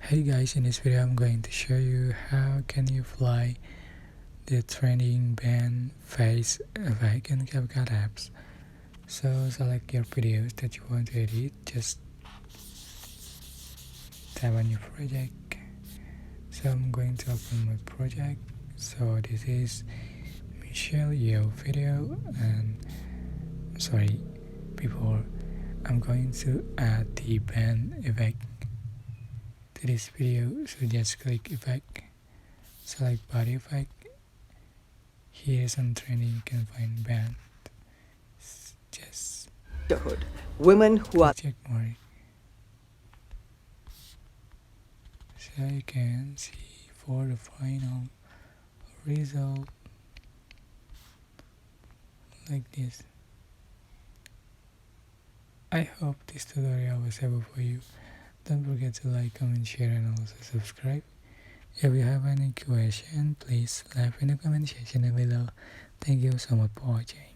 Hey guys, in this video I'm going to show you how can you fly the trending band face effect in CapCut apps. So select your videos that you want to edit, just tap on your project. So I'm going to open my project. So this is Michelle Yo video, and sorry, before I'm going to add the band effect to this video. So just click effect, select body effect. Here is on training, you can find band. Just women who are check more. So you can see for the final result like this. I hope this tutorial was helpful for you. Don't forget to like, comment, share, and also subscribe. If you have any question, please leave in the comment section below. Thank you so much for watching.